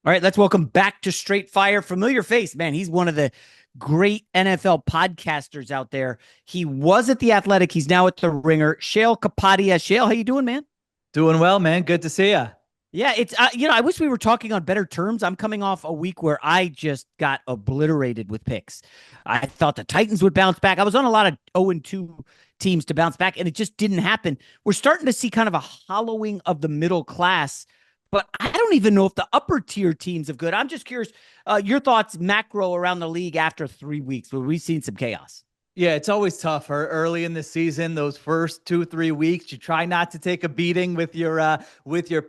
All right, let's welcome back to Straight Fire. Familiar face, man. He's one of the great NFL podcasters out there. He was at the Athletic. He's now at the Ringer. Sheil Kapadia. Sheil, how you doing, man? Doing well, man. Good to see you. Yeah, it's I wish we were talking on better terms. I'm coming off a week where I just got obliterated with picks. I thought the Titans would bounce back. I was on a lot of 0-2 teams to bounce back, and it just didn't happen. We're starting to see kind of a hollowing of the middle class, but I don't even know if the upper tier teams have good. I'm just curious, your thoughts macro around the league after 3 weeks where we've seen some chaos. Yeah, it's always tough early in the season. Those first 2-3 weeks, you try not to take a beating with your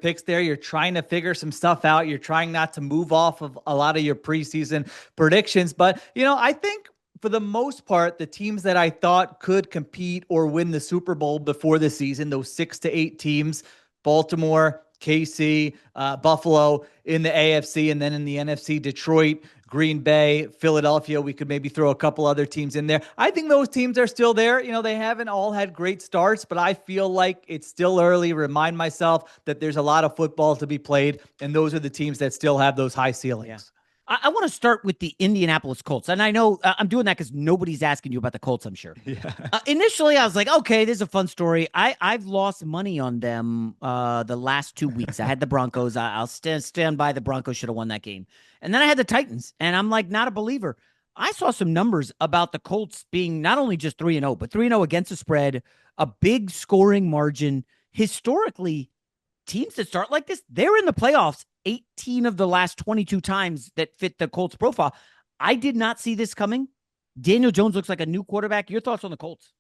picks. There, you're trying to figure some stuff out. You're trying not to move off of a lot of your preseason predictions. But I think for the most part, the teams that I thought could compete or win the Super Bowl before the season, those 6 to 8 teams, Baltimore, KC, Buffalo in the AFC, and then in the NFC, Detroit, Green Bay, Philadelphia. We could maybe throw a couple other teams in there. I think those teams are still there. They haven't all had great starts, but I feel like it's still early. Remind myself that there's a lot of football to be played, and those are the teams that still have those high Yeah. ceilings. I want to start with the Indianapolis Colts. And I know I'm doing that because nobody's asking you about the Colts, I'm sure. Yeah. Initially, I was like, okay, this is a fun story. I've lost money on them the last 2 weeks. I had the Broncos. I'll stand by the Broncos should have won that game. And then I had the Titans, and I'm like, not a believer. I saw some numbers about the Colts being not only just 3-0, but 3-0 against the spread, a big scoring margin. Historically, teams that start like this, they're in the playoffs 18 of the last 22 times that fit the Colts profile. I did not see this coming. Daniel Jones looks like a new quarterback. Your thoughts on the Colts?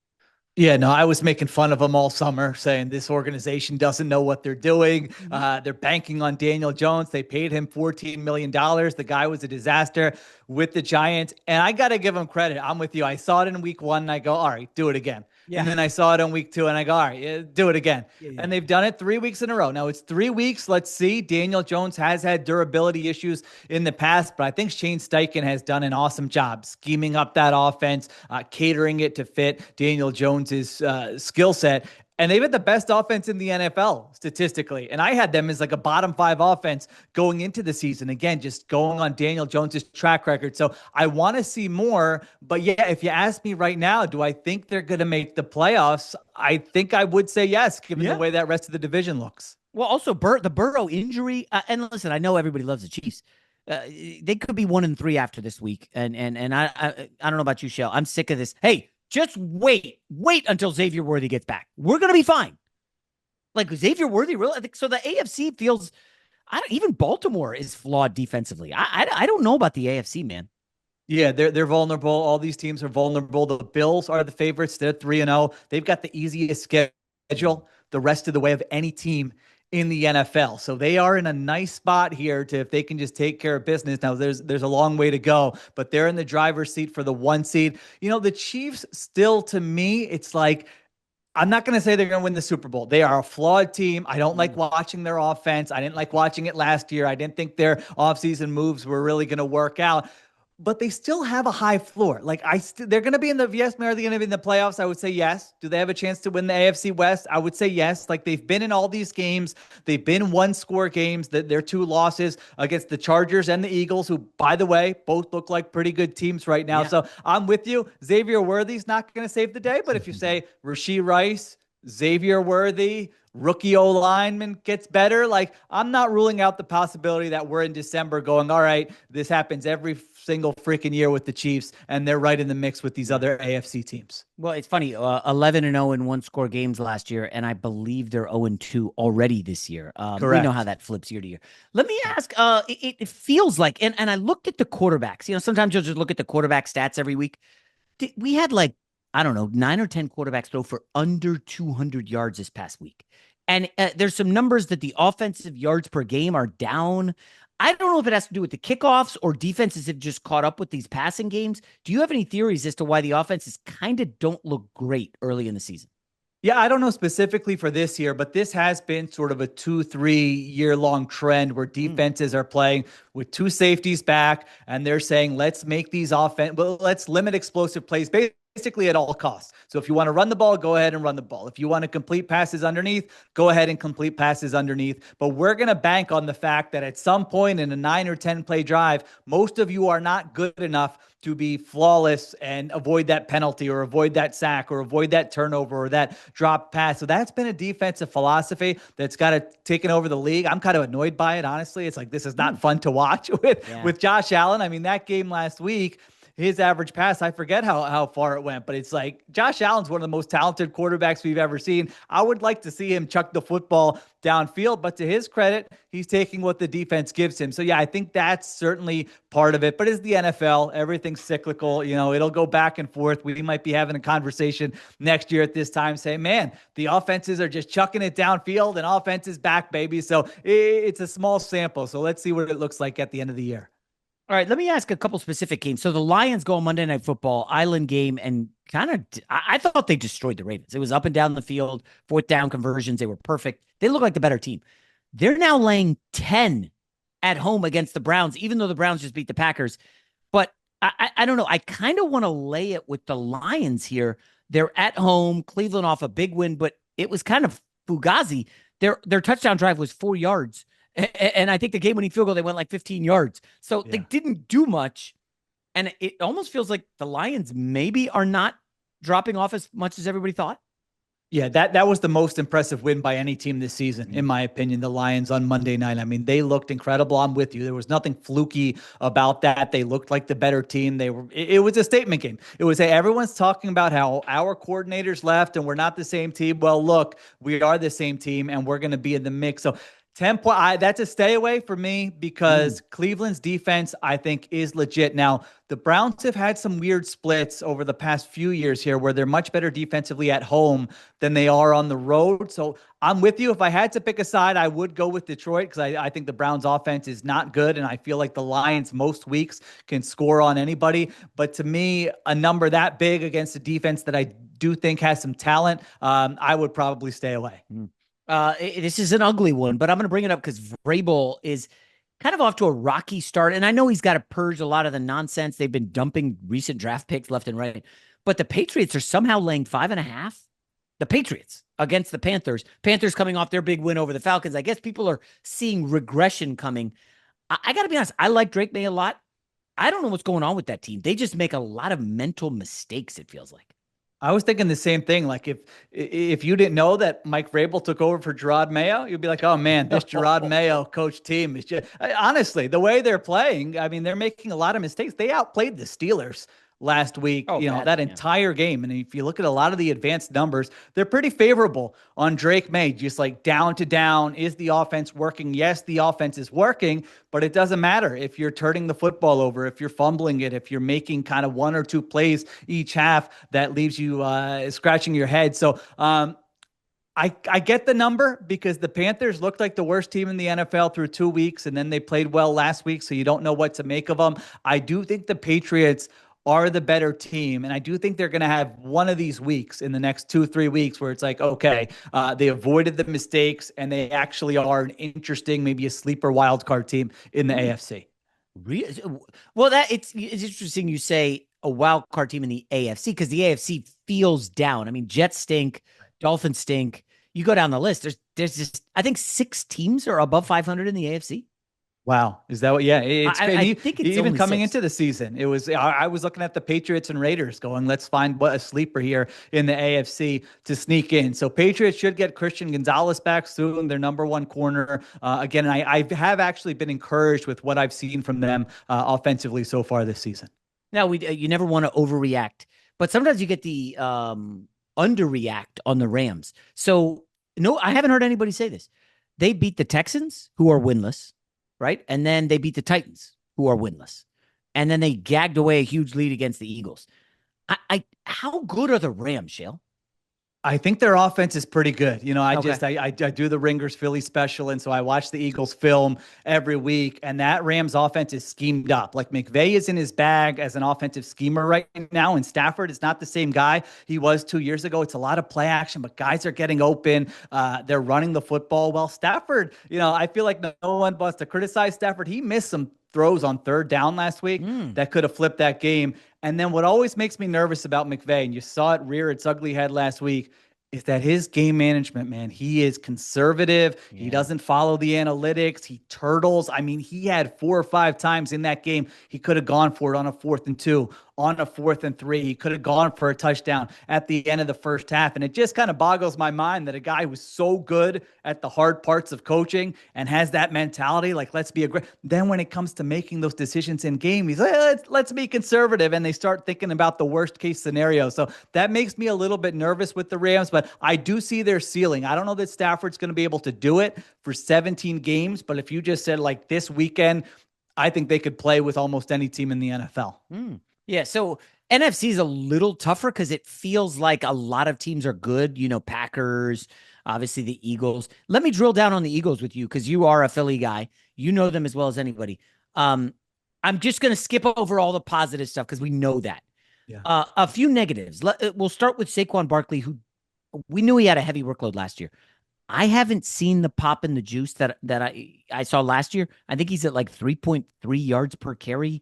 Yeah, no, I was making fun of them all summer, saying this organization doesn't know what they're doing. Mm-hmm. They're banking on Daniel Jones. They paid him $14 million. The guy was a disaster with the Giants. And I got to give him credit. I'm with you. I saw it in week 1 and I go, all right, do it again. Yeah. And then I saw it in week 2 and I go, all right, yeah, do it again. Yeah, yeah. And they've done it 3 weeks in a row. Now it's 3 weeks. Let's see. Daniel Jones has had durability issues in the past, but I think Shane Steichen has done an awesome job scheming up that offense, catering it to fit Daniel Jones's skill set. And they've had the best offense in the NFL statistically. And I had them as like a bottom 5 offense going into the season. Again, just going on Daniel Jones's track record. So I want to see more. But yeah, if you ask me right now, do I think they're going to make the playoffs? I think I would say yes, given the Yeah. way that rest of the division looks. Well, also the Burrow injury, and listen, I know everybody loves the Chiefs. They could be 1-3 after this week, and I don't know about you, Shell. I'm sick of this. Hey, just wait until Xavier Worthy gets back. We're gonna be fine. Like Xavier Worthy, really? I think so. The AFC feels. I don't even Baltimore is flawed defensively. I don't know about the AFC, man. Yeah, they're vulnerable. All these teams are vulnerable. The Bills are the favorites. They're 3-0. They've got the easiest schedule the rest of the way of any team in the NFL. So they are in a nice spot here to if they can just take care of business. Now there's a long way to go, but they're in the driver's seat for the 1 seed. The Chiefs still to me, it's like I'm not going to say they're going to win the Super Bowl. They are a flawed team. I don't like watching their offense. I didn't like watching it last year. I didn't think their offseason moves were really going to work out, but they still have a high floor. Like they're going to be in the yes, are they going to be in the playoffs? I would say yes. Do they have a chance to win the AFC West? I would say yes. Like they've been in all these games. They've been 1-score games. That their 2 losses against the Chargers and the Eagles, who, by the way, both look like pretty good teams right now. Yeah. So I'm with you. Xavier Worthy's not going to save the day, but if you say Rasheed Rice, Xavier Worthy, rookie O lineman gets better. Like I'm not ruling out the possibility that we're in December going, all right, this happens every single freaking year with the Chiefs, and they're right in the mix with these other AFC teams. Well, it's funny. 11-0 in 1-score games last year, and I believe they're 0-2 already this year. We know how Correct. that flips year to year. Let me ask. It feels like, and I looked at the quarterbacks. Sometimes you'll just look at the quarterback stats every week. We had like I don't know 9 or 10 quarterbacks throw for under 200 yards this past week, and there's some numbers that the offensive yards per game are down. I don't know if it has to do with the kickoffs or defenses have just caught up with these passing games. Do you have any theories as to why the offenses kind of don't look great early in the season? Yeah, I don't know specifically for this year, but this has been sort of a 2-3 year long trend where Mm. defenses are playing with 2 safeties back, and they're saying, let's make these let's limit explosive plays. basically at all costs. So if you want to run the ball, go ahead and run the ball. If you want to complete passes underneath, go ahead and complete passes underneath. But we're going to bank on the fact that at some point in a 9 or 10 play drive, most of you are not good enough to be flawless and avoid that penalty or avoid that sack or avoid that turnover or that drop pass. So that's been a defensive philosophy that's got taken over the league. I'm kind of annoyed by it, honestly. It's like, this is not fun to watch with Josh Allen. I mean, that game last week, his average pass, I forget how far it went, but it's like Josh Allen's one of the most talented quarterbacks we've ever seen. I would like to see him chuck the football downfield, but to his credit, he's taking what the defense gives him. So yeah, I think that's certainly part of it, but it's the NFL. Everything's cyclical. It'll go back and forth. We might be having a conversation next year at this time saying, man, the offenses are just chucking it downfield and offense is back, baby. So it's a small sample. So let's see what it looks like at the end of the year. All right, let me ask a couple specific games. So the Lions go on Monday Night Football, island game, and I thought they destroyed the Ravens. It was up and down the field, fourth down conversions. They were perfect. They look like the better team. They're now laying 10 at home against the Browns, even though the Browns just beat the Packers. But I don't know. I kind of want to lay it with the Lions here. They're at home, Cleveland off a big win, but it was kind of fugazi. Their touchdown drive was 4 yards. And I think the game-winning field goal, they went like 15 yards. So they didn't do much. And it almost feels like the Lions maybe are not dropping off as much as everybody thought. Yeah, that was the most impressive win by any team this season, in my opinion, the Lions on Monday night. I mean, they looked incredible. I'm with you. There was nothing fluky about that. They looked like the better team. It was a statement game. It was, hey, everyone's talking about how our coordinators left and we're not the same team. Well, look, we are the same team and we're going to be in the mix. So 10 point, that's a stay away for me because Cleveland's defense, I think, is legit. Now, the Browns have had some weird splits over the past few years here where they're much better defensively at home than they are on the road. So I'm with you. If I had to pick a side, I would go with Detroit because I think the Browns offense is not good. And I feel like the Lions most weeks can score on anybody. But to me, a number that big against a defense that I do think has some talent, I would probably stay away. This is an ugly one, but I'm going to bring it up because Vrabel is kind of off to a rocky start. And I know he's got to purge a lot of the nonsense. They've been dumping recent draft picks left and right. But the Patriots are somehow laying 5.5. The Patriots against the Panthers. Panthers coming off their big win over the Falcons. I guess people are seeing regression coming. I got to be honest. I like Drake May a lot. I don't know what's going on with that team. They just make a lot of mental mistakes, it feels like. I was thinking the same thing. Like if you didn't know that Mike Vrabel took over for Gerard Mayo, you'd be like, oh man, this Gerard Mayo coach team is just honestly the way they're playing. I mean, they're making a lot of mistakes. They outplayed the Steelers last week, that entire game. And if you look at a lot of the advanced numbers, they're pretty favorable on Drake May, just like down to down. Is the offense working? Yes, the offense is working, but it doesn't matter if you're turning the football over, if you're fumbling it, if you're making kind of 1 or 2 plays each half, that leaves you scratching your head. So, I get the number because the Panthers looked like the worst team in the NFL through 2 weeks, and then they played well last week, so you don't know what to make of them. I do think the Patriots are the better team. And I do think they're going to have one of these weeks in the next 2-3 weeks where it's like, okay, they avoided the mistakes and they actually are an interesting, maybe a sleeper wild card team in the AFC. Well, it's interesting you say a wild card team in the AFC because the AFC feels down. I mean, Jets stink, Dolphins stink. You go down the list. There's just, I think 6 teams are above 500 in the AFC. Wow. Is that what? Yeah. I think it's even coming 6. into the season. I was looking at the Patriots and Raiders going, let's find what a sleeper here in the AFC to sneak in. So Patriots should get Christian Gonzalez back soon, their number 1 corner. Again, I have actually been encouraged with what I've seen from them offensively so far this season. Now, you never want to overreact, but sometimes you get the underreact on the Rams. So, no, I haven't heard anybody say this. They beat the Texans, who are winless. Right. And then they beat the Titans, who are winless. And then they gagged away a huge lead against the Eagles. How good are the Rams, Sheil? I think their offense is pretty good. I do the Ringers Philly special. And so I watch the Eagles film every week. And that Rams offense is schemed up. Like McVay is in his bag as an offensive schemer right now. And Stafford is not the same guy he was 2 years ago. It's a lot of play action, but guys are getting open. They're running the football. Well, Stafford, I feel like no one wants to criticize Stafford. He missed some throws on third down last week Mm. that could have flipped that game. And then what always makes me nervous about McVay, and you saw it rear its ugly head last week, is that his game management, man, he is conservative. He Yeah. doesn't follow the analytics. He turtles. I mean, he had 4 or 5 times in that game. He could have gone for it on a 4th and 2, on a 4th and 3. He could have gone for a touchdown at the end of the first half. And it just kind of boggles my mind that a guy who's so good at the hard parts of coaching and has that mentality, like, let's be aggressive. Then when it comes to making those decisions in game, he's like, let's be conservative. And they start thinking about the worst case scenario. So that makes me a little bit nervous with the Rams, but I do see their ceiling. I don't know that Stafford's going to be able to do it for 17 games, but if you just said like this weekend, I think they could play with almost any team in the NFL. Mm. Yeah. So NFC is a little tougher because it feels like a lot of teams are good. Packers, obviously the Eagles. Let me drill down on the Eagles with you because you are a Philly guy. You know them as well as anybody. I'm just going to skip over all the positive stuff because we know that. Yeah. A few negatives. We'll start with Saquon Barkley, who we knew he had a heavy workload last year. I haven't seen the pop in the juice that I saw last year. I think he's at like 3.3 yards per carry.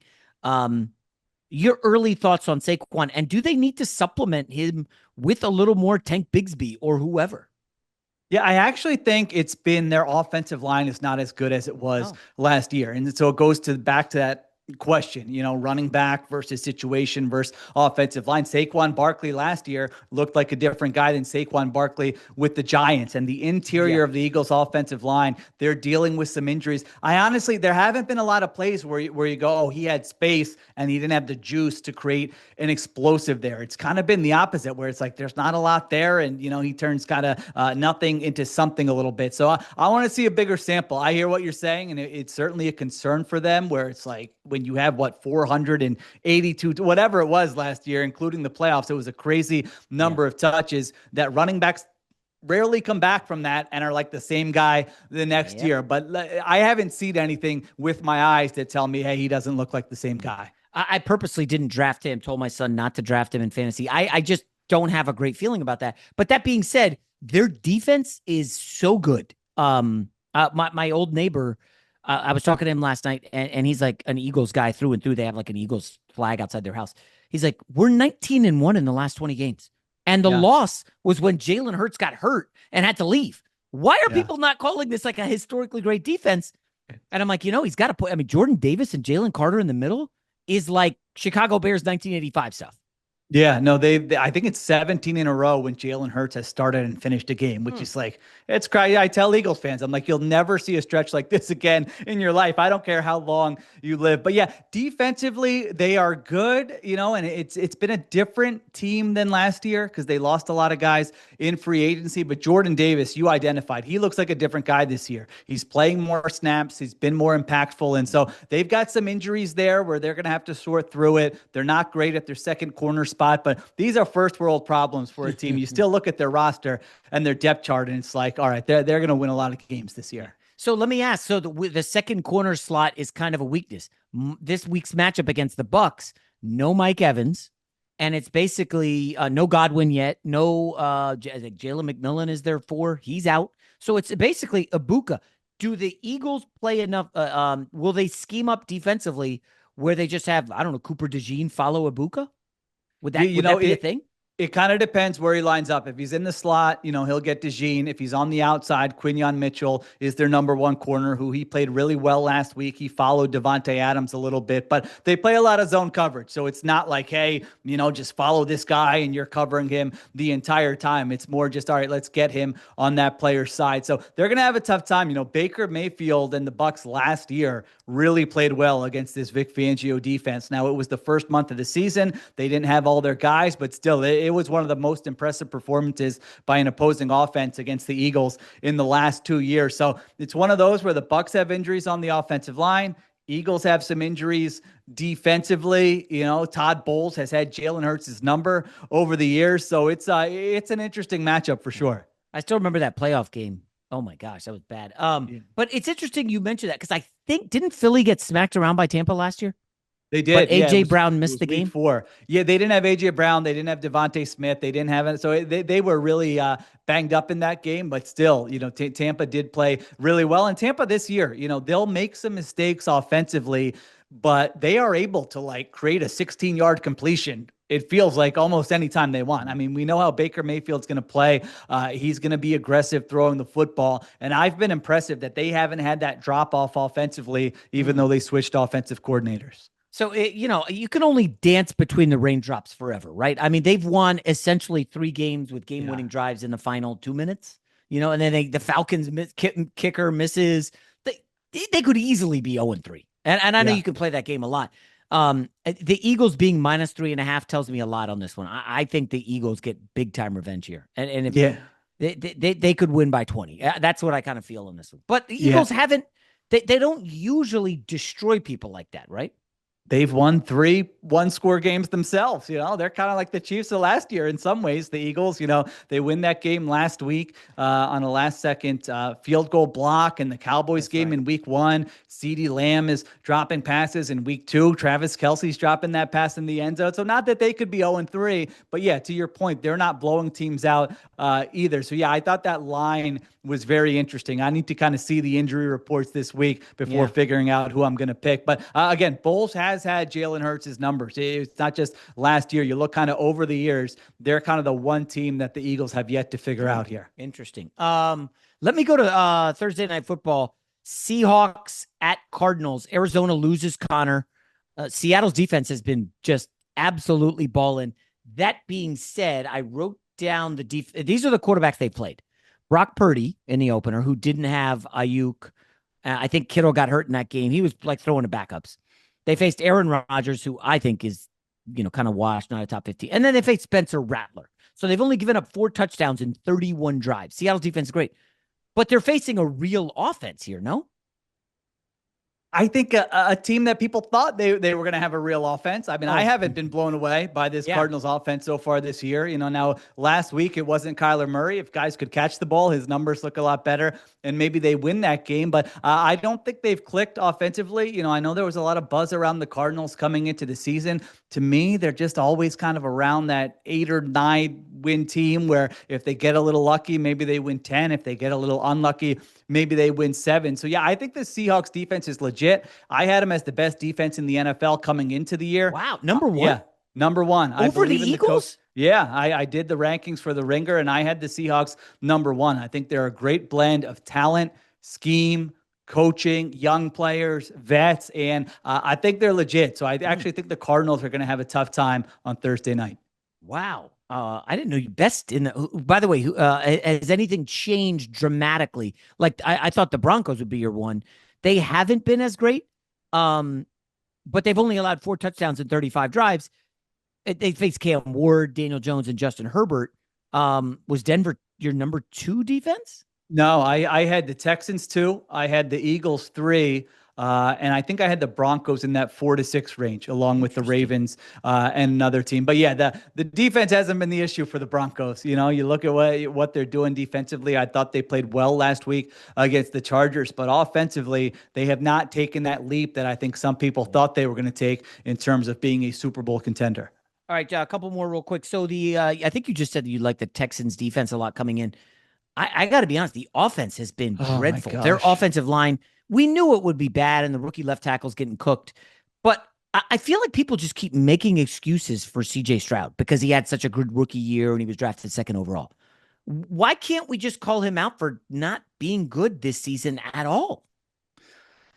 Your early thoughts on Saquon, and do they need to supplement him with a little more Tank Bigsby or whoever? Yeah, I actually think it's been their offensive line is not as good as it was last year. And so it goes back to that question, running back versus situation versus offensive line. Saquon Barkley last year looked like a different guy than Saquon Barkley with the Giants, and the interior of the Eagles offensive line, they're dealing with some injuries. There haven't been a lot of plays where you go, oh, he had space and he didn't have the juice to create an explosive there. It's kind of been the opposite where it's like, there's not a lot there. And, he turns kind of nothing into something a little bit. So I want to see a bigger sample. I hear what you're saying. And it's certainly a concern for them where it's like, when you have 482, whatever it was last year, including the playoffs, it was a crazy number of touches that running backs rarely come back from that and are like the same guy the next year. But I haven't seen anything with my eyes that tell me, hey, he doesn't look like the same guy. I purposely didn't draft him, told my son not to draft him in fantasy. I just don't have a great feeling about that. But that being said, their defense is so good. My old neighbor, I was talking to him last night, and he's like an Eagles guy through and through. They have like an Eagles flag outside their house. He's like, we're 19-1 in the last 20 games. And the loss was when Jalen Hurts got hurt and had to leave. Why are people not calling this like a historically great defense? And I'm like, he's got to put, Jordan Davis and Jalen Carter in the middle is like Chicago Bears 1985 stuff. Yeah, no, I think it's 17 in a row when Jalen Hurts has started and finished a game, which is like, it's crazy. I tell Eagles fans, I'm like, you'll never see a stretch like this again in your life. I don't care how long you live. But yeah, defensively, they are good, and it's been a different team than last year because they lost a lot of guys in free agency. But Jordan Davis, you identified, he looks like a different guy this year. He's playing more snaps. He's been more impactful. And so they've got some injuries there where they're going to have to sort through it. They're not great at their second corner spot. But these are first world problems for a team. You still look at their roster and their depth chart, and it's like, all right, they're going to win a lot of games this year. So let me ask. So the second corner slot is kind of a weakness. This week's matchup against the Bucks, no Mike Evans, and it's basically no Godwin yet. No, I think Jalen McMillan is there for. He's out. So it's basically Ibuka. Do the Eagles play enough? Will they scheme up defensively where they just have, I don't know, Cooper DeJean follow Ibuka? Would that be a thing? It kind of depends where he lines up. If he's in the slot, he'll get DeJean. If he's on the outside, Quinyon Mitchell is their number one corner, who he played really well last week. He followed Devontae Adams a little bit, but they play a lot of zone coverage. So it's not like, hey, just follow this guy and you're covering him the entire time. It's more just, all right, let's get him on that player's side. So they're going to have a tough time. Baker Mayfield and the Bucks last year really played well against this Vic Fangio defense. Now, it was the first month of the season. They didn't have all their guys, but still, it was one of the most impressive performances by an opposing offense against the Eagles in the last 2 years. So it's one of those where the Bucks have injuries on the offensive line. Eagles have some injuries defensively. Todd Bowles has had Jalen Hurts' number over the years. So it's an interesting matchup for sure. I still remember that playoff game. Oh my gosh, that was bad. But it's interesting you mentioned that because I think, didn't Philly get smacked around by Tampa last year? They but did. Yeah, AJ Brown it missed was the week game. 4. Yeah, they didn't have AJ Brown. They didn't have Devontae Smith. They didn't have it. So they were really banged up in that game. But still, Tampa did play really well. And Tampa this year, they'll make some mistakes offensively, but they are able to like create a 16-yard completion. It feels like almost anytime they want. I mean, we know how Baker Mayfield's going to play. He's going to be aggressive throwing the football. And I've been impressive that they haven't had that drop off offensively, even though they switched offensive coordinators. So, you can only dance between the raindrops forever, right? I mean, they've won essentially 3 games with game-winning Yeah. drives in the final 2 minutes, and then the Falcons kicker misses. They could easily be 0-3. And I know Yeah. you can play that game a lot. The Eagles being -3.5 tells me a lot on this one. I think the Eagles get big-time revenge here. And if Yeah. they could win by 20. That's what I kind of feel on this one. But the Yeah. Eagles haven't, they don't usually destroy people like that, right? They've won 3 one-score games themselves. They're kind of like the Chiefs of last year in some ways. The Eagles, they win that game last week on a last-second field goal block, and the Cowboys That's game right. in week 1. CeeDee Lamb is dropping passes in week 2. Travis Kelce's dropping that pass in the end zone. So not that they could be 0-3, but yeah, to your point, they're not blowing teams out either. So yeah, I thought that line was very interesting. I need to kind of see the injury reports this week before figuring out who I'm going to pick. But again, Bowles has had Jalen Hurts' numbers. It's not just last year. You look kind of over the years, they're kind of the one team that the Eagles have yet to figure out here. Interesting. Let me go to Thursday Night Football. Seahawks at Cardinals. Arizona loses Connor. Seattle's defense has been just absolutely balling. That being said, I wrote down these are the quarterbacks they played. Brock Purdy in the opener, who didn't have Ayuk. I think Kittle got hurt in that game. He was like throwing the backups. They faced Aaron Rodgers, who I think is, kind of washed, not a top 50. And then they faced Spencer Rattler. So they've only given up 4 touchdowns in 31 drives. Seattle's defense is great. But they're facing a real offense here, no? I think a team that people thought they were going to have a real offense. I mean, I haven't been blown away by this Cardinals offense so far this year. Now last week it wasn't Kyler Murray. If guys could catch the ball, his numbers look a lot better, and maybe they win that game. But I don't think they've clicked offensively. I know there was a lot of buzz around the Cardinals coming into the season. To me, they're just always kind of around that 8 or 9 win team where if they get a little lucky, maybe they win 10. If they get a little unlucky, maybe they win 7. So yeah, I think the Seahawks defense is legit. I had them as the best defense in the NFL coming into the year. Wow, number 1? Yeah, number 1. I Over the believe in Eagles? Yeah, I did the rankings for the Ringer, and I had the Seahawks number 1. I think they're a great blend of talent, scheme, coaching, young players, vets, and I think they're legit. So I actually think the Cardinals are going to have a tough time on Thursday night. Wow. I didn't know you best in the. By the way, has anything changed dramatically? Like I thought the Broncos would be your one. They haven't been as great, but they've only allowed 4 touchdowns in 35 drives. They faced Cam Ward, Daniel Jones, and Justin Herbert. Was Denver your number 2 defense? No, I had the Texans 2. I had the Eagles 3. And I think I had the Broncos in that 4 to 6 range, along with the Ravens and another team. But yeah, the defense hasn't been the issue for the Broncos. You look at what they're doing defensively. I thought they played well last week against the Chargers, but offensively, they have not taken that leap that I think some people thought they were going to take in terms of being a Super Bowl contender. All right, a couple more real quick. So I think you just said that you like the Texans defense a lot coming in. I got to be honest, the offense has been dreadful. Their offensive line, we knew it would be bad, and the rookie left tackle's getting cooked. But I feel like people just keep making excuses for C.J. Stroud because he had such a good rookie year and he was drafted 2nd overall. Why can't we just call him out for not being good this season at all?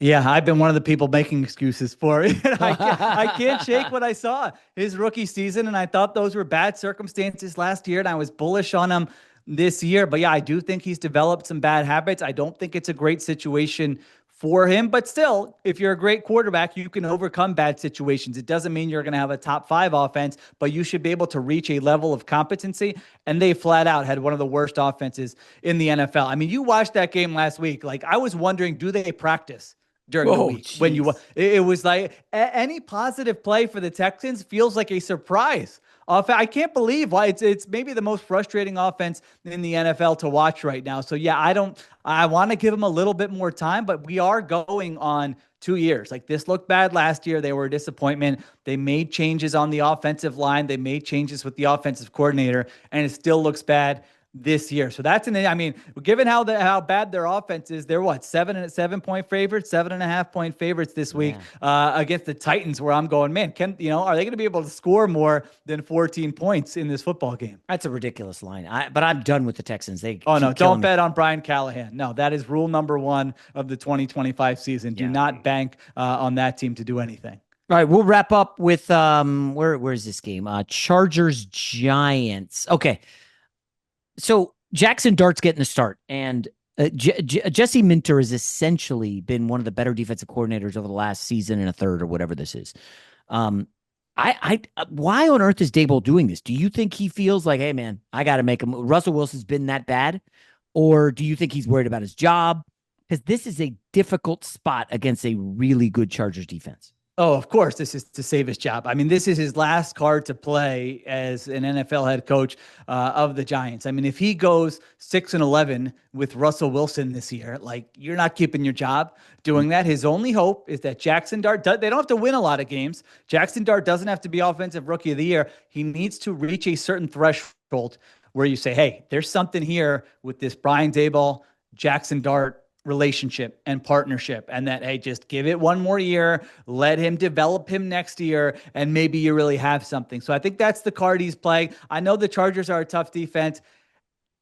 Yeah, I've been one of the people making excuses for it. I can't shake what I saw his rookie season, and I thought those were bad circumstances last year, and I was bullish on him this year. But yeah, I do think he's developed some bad habits. I don't think it's a great situation for him, but still, if you're a great quarterback, you can overcome bad situations. It doesn't mean you're going to have a top 5 offense, but you should be able to reach a level of competency. And they flat out had one of the worst offenses in the NFL. I mean, you watched that game last week. Like, I was wondering, do they practice during the week? Geez. When it was like any positive play for the Texans feels like a surprise. I can't believe why it's maybe the most frustrating offense in the NFL to watch right now. So yeah, I want to give them a little bit more time, but we are going on 2 years. Like this looked bad last year. They were a disappointment. They made changes on the offensive line. They made changes with the offensive coordinator, and it still looks bad this year. So that's I mean, given how bad their offense is, they're what, 7.5 favorites, 7.5 point favorites this week Yeah. against the Titans, where I'm going, man, are they going to be able to score more than 14 points in this football game? That's a ridiculous line. But I'm done with the Texans. They Oh no, keep killing don't me. bet on Brian Callahan. No, that is rule number one of the 2025 season. Do Yeah. not bank on that team to do anything. All right, we'll wrap up with where's this game? Chargers Giants. Okay. So Jackson Dart's getting the start, and Jesse Minter has essentially been one of the better defensive coordinators over the last season and a third, or whatever this is. Why on earth is Daboll doing this? Do you think he feels like, hey man, I got to make him? Russell Wilson's been that bad, or do you think he's worried about his job? Because this is a difficult spot against a really good Chargers defense. Oh, of course, this is to save his job. I mean, this is his last card to play as an NFL head coach of the Giants. I mean, if he goes 6-11 with Russell Wilson this year, like you're not keeping your job doing that. His only hope is that Jackson Dart, they don't have to win a lot of games. Jackson Dart doesn't have to be offensive rookie of the year. He needs to reach a certain threshold where you say, hey, there's something here with this Brian Daboll, Jackson Dart relationship and partnership, and that, hey, just give it one more year, let him develop him next year, and maybe you really have something. So I think that's the card he's playing. I know the Chargers are a tough defense.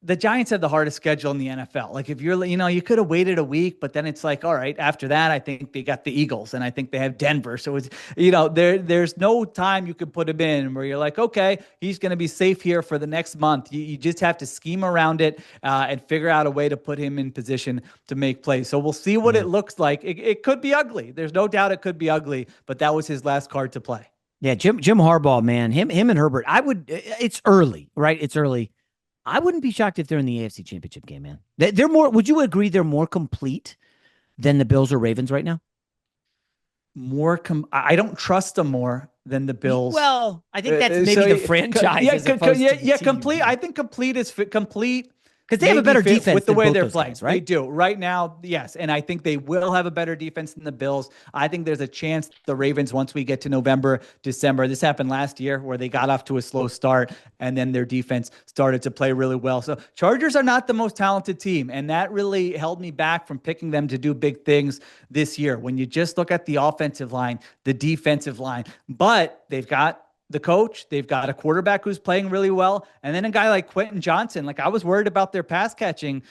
The Giants have the hardest schedule in the NFL. Like if you're, you could have waited a week, but then it's like, all right, after that, I think they got the Eagles and I think they have Denver. So it's, there's no time you can put him in where you're like, okay, he's going to be safe here for the next month. You just have to scheme around it and figure out a way to put him in position to make plays. So we'll see what it looks like. It could be ugly. There's no doubt it could be ugly, but that was his last card to play. Yeah, Jim Harbaugh, man, him and Herbert. It's early, right? It's early. I wouldn't be shocked if they're in the AFC Championship game, man. They're more. Would you agree they're more complete than the Bills or Ravens right now? I don't trust them more than the Bills. Well, I think that's maybe the franchise. Complete. I think complete is complete. Because they have a better defense with the way they're playing, guys, right? They do right now, yes, and I think they will have a better defense than the Bills. I think there's a chance the Ravens, once we get to November, December, this happened last year where they got off to a slow start and then their defense started to play really well. So Chargers are not the most talented team, and that really held me back from picking them to do big things this year. When you just look at the offensive line, the defensive line, but they've got the coach, they've got a quarterback who's playing really well, and then a guy like Quentin Johnson. Like I was worried about their pass catching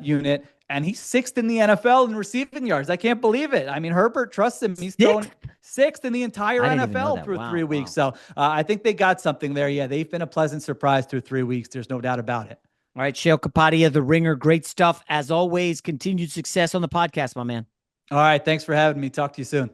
unit, and he's sixth in the NFL in receiving yards. I can't believe it. I mean, Herbert trusts him. He's going sixth in the entire NFL through 3 weeks. So I think they got something there. Yeah, they've been a pleasant surprise through 3 weeks. There's no doubt about it. All right, Sheil Kapadia, The Ringer, great stuff. As always, continued success on the podcast, my man. All right, thanks for having me. Talk to you soon.